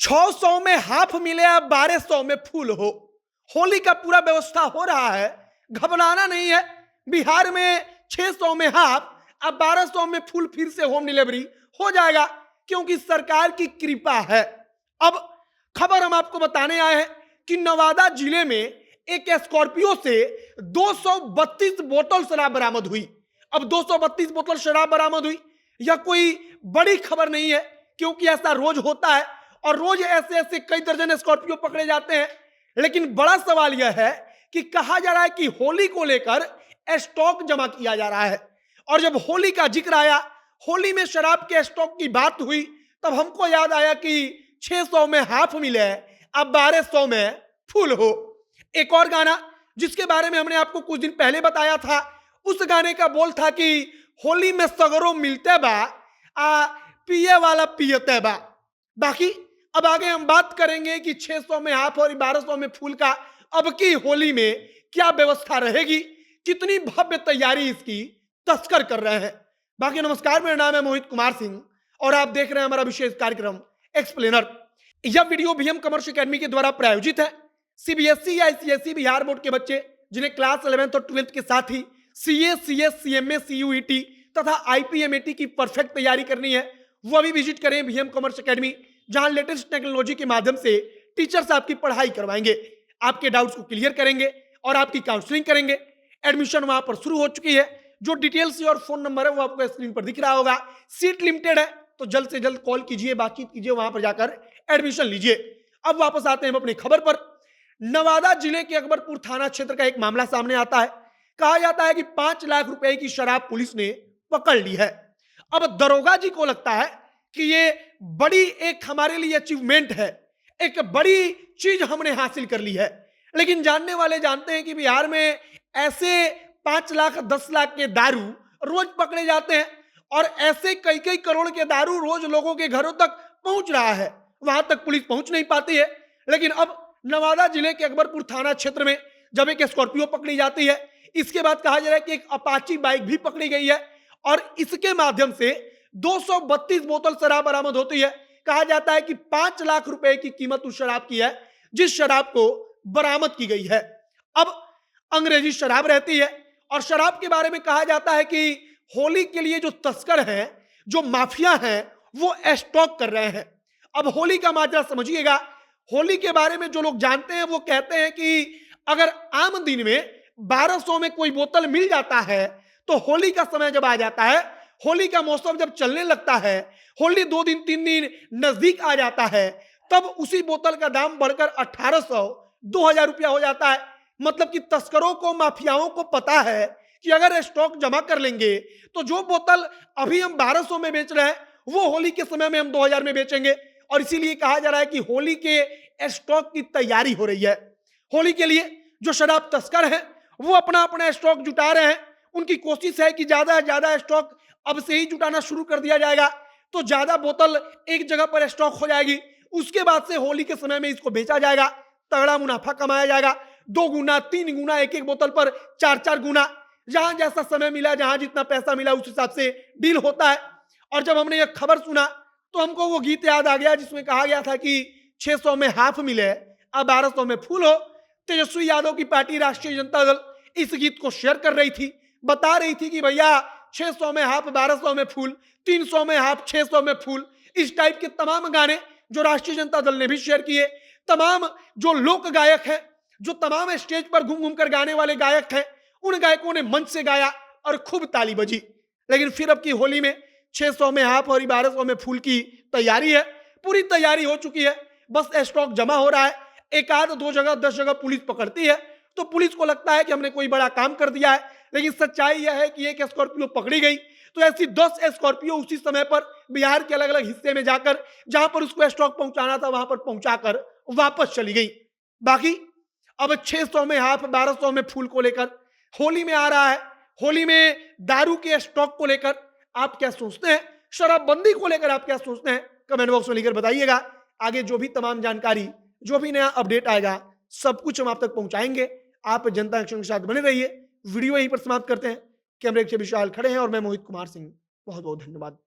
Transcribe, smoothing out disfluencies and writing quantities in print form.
600 में हाफ मिले या 1200 में फुल हो, होली का पूरा व्यवस्था हो रहा है, घबराना नहीं है। बिहार में 600 में हाफ अब 1200 में फुल फिर से होम डिलीवरी हो जाएगा, क्योंकि सरकार की कृपा है। अब खबर हम आपको बताने आए हैं कि नवादा जिले में एक स्कॉर्पियो से 232 बोतल शराब बरामद हुई। अब 232 बोतल शराब बरामद हुई, यह कोई बड़ी खबर नहीं है, क्योंकि ऐसा रोज होता है और रोज ऐसे ऐसे कई दर्जन स्कॉर्पियो पकड़े जाते हैं। लेकिन बड़ा सवाल यह है कि कहा जा रहा है कि होली को लेकर स्टॉक जमा किया जा रहा है, और जब होली का जिक्र आया, होली में शराब के स्टॉक की बात हुई, तब हमको याद आया कि 600 में हाफ मिले अब 1200 में फुल हो। एक और गाना जिसके बारे में हमने आपको कुछ दिन पहले बताया था, उस गाने का बोल था कि होली में सगरों मिलते बा पिए वाला पियते बा। बाकी अब आगे हम बात करेंगे कि 600 में हाफ और 1200 में फुल का अब की होली में क्या व्यवस्था रहेगी, कितनी भव्य तैयारी इसकी तस्कर कर रहे हैं। बाकी नमस्कार, मेरा नाम है मोहित कुमार सिंह और आप देख रहे हैं हमारा विशेष कार्यक्रम एक्सप्लेनर। यह वीडियो भीएम कॉमर्स एकेडमी के द्वारा प्रायोजित है। सीबीएसई या आईसीएसई बिहार बोर्ड के बच्चे जिन्हें क्लास 11th और 12th के साथ ही सीए, सीएस, सीएमए, सीयूईटी तथा आईपीएमएटी की परफेक्ट तैयारी करनी है, वो भी विजिट करें भीएम कॉमर्स एकेडमी, जहां लेटेस्ट टेक्नोलॉजी के माध्यम से टीचर्स आपकी पढ़ाई करवाएंगे, आपके डाउट्स को क्लियर करेंगे और आपकी काउंसलिंग करेंगे। एडमिशन वहां पर शुरू हो चुकी है। जो डिटेल्स और फोन नंबर है वो आपको स्क्रीन पर दिख रहा होगा। सीट लिमिटेड है, तो जल्द से जल्द कॉल कीजिए, बातचीत कीजिए, वहां पर जाकर एडमिशन लीजिए। अब वापस आते हैं हम अपनी खबर पर। नवादा जिले के अकबरपुर थाना क्षेत्र का एक मामला सामने आता है। कहा जाता है कि 5 लाख रुपए की शराब पुलिस ने पकड़ ली है। अब दरोगा जी को लगता है कि ये बड़ी एक हमारे लिए अचीवमेंट है, एक बड़ी चीज हमने हासिल कर ली है। लेकिन जानने वाले जानते हैं कि बिहार में ऐसे 5 लाख 10 लाख के दारू रोज पकड़े जाते हैं, और ऐसे कई कई करोड़ के दारू रोज लोगों के घरों तक पहुंच रहा है, वहां तक पुलिस पहुंच नहीं पाती है। लेकिन अब नवादा जिले के अकबरपुर थाना क्षेत्र में जब एक स्कॉर्पियो पकड़ी जाती है, इसके बाद कहा जा रहा है कि एक अपाची बाइक भी पकड़ी गई है, और इसके माध्यम से 232 बोतल शराब बरामद होती है। कहा जाता है कि 5 लाख रुपए की कीमत उस शराब की है जिस शराब को बरामद की गई है। अब अंग्रेजी शराब रहती है, और शराब के बारे में कहा जाता है कि होली के लिए जो तस्कर हैं, जो माफिया हैं, वो स्टॉक कर रहे हैं। अब होली का माजरा समझिएगा। होली के बारे में जो लोग जानते हैं वो कहते हैं कि अगर आम दिन में 1200 में कोई बोतल मिल जाता है, तो होली का समय जब आ जाता है, होली का मौसम जब चलने लगता है, होली 2 दिन 3 दिन नजदीक आ जाता है, तब उसी बोतल का दाम बढ़कर 1800 2000 रुपया हो जाता है। मतलब कि तस्करों को, माफियाओं को पता है कि अगर स्टॉक जमा कर लेंगे तो जो बोतल अभी हम 1200 में बेच रहे हैं, वो होली के समय में हम 2000 में बेचेंगे। और इसीलिए कहा जा रहा है कि होली के स्टॉक की तैयारी हो रही है। होली के लिए जो शराब तस्कर हैं वो अपना अपना स्टॉक जुटा रहे हैं। उनकी कोशिश है कि ज्यादा से ज्यादा स्टॉक अब से ही जुटाना शुरू कर दिया जाएगा, तो ज्यादा बोतल एक जगह पर स्टॉक हो जाएगी। उसके बाद से होली के समय में इसको बेचा जाएगा, तगड़ा मुनाफा कमाया जाएगा। 2 गुना 3 गुना, एक एक बोतल पर 4 गुना, जहां जैसा समय मिला, जहां जितना पैसा मिला, उस हिसाब से डील होता है। और जब हमने यह खबर सुना तो हमको वो गीत याद आ गया जिसमें कहा गया था कि 600 में हाफ मिले अब 1200 में फुल हो। तेजस्वी यादव की पार्टी राष्ट्रीय जनता दल इस गीत को शेयर कर रही थी, बता रही थी कि भैया 600 में हाफ 1200 में फुल, 300 में हाफ 600 में फुल। इस टाइप के तमाम गाने जो राष्ट्रीय जनता दल ने भी शेयर किए, तमाम जो लोक गायक हैं, जो तमाम स्टेज पर घूम घूम कर गाने वाले गायक हैं, उन गायकों ने मंच से गाया और खूब ताली बजी। लेकिन फिर अब की होली में 600 में हाफ और 1200 में फुल की तैयारी है, पूरी तैयारी हो चुकी है, बस स्टॉक जमा हो रहा है। एक आध 2 जगह 10 जगह पुलिस पकड़ती है तो पुलिस को लगता है कि हमने कोई बड़ा काम कर दिया है। लेकिन सच्चाई यह है कि एक स्कॉर्पियो पकड़ी गई तो ऐसी 10 स्कॉर्पियो उसी समय पर बिहार के अलग अलग हिस्से में जाकर, जहां पर उसको स्टॉक पहुंचाना था, वहां पर पहुंचाकर वापस चली गई। बाकी अब 600 में हाफ 1200 में फुल को लेकर होली में आ रहा है। होली में दारू के स्टॉक को लेकर आप क्या सोचते हैं, शराबबंदी को लेकर आप क्या सोचते हैं, कमेंट बॉक्स में लिखकर बताइएगा। आगे जो भी तमाम जानकारी, जो भी नया अपडेट आएगा, सब कुछ हम आप तक पहुंचाएंगे। आप जनता एक्शन के साथ बने रहिए। वीडियो यहीं पर समाप्त करते हैं। कैमरे के विशाल खड़े हैं और मैं मोहित कुमार सिंह। बहुत बहुत धन्यवाद।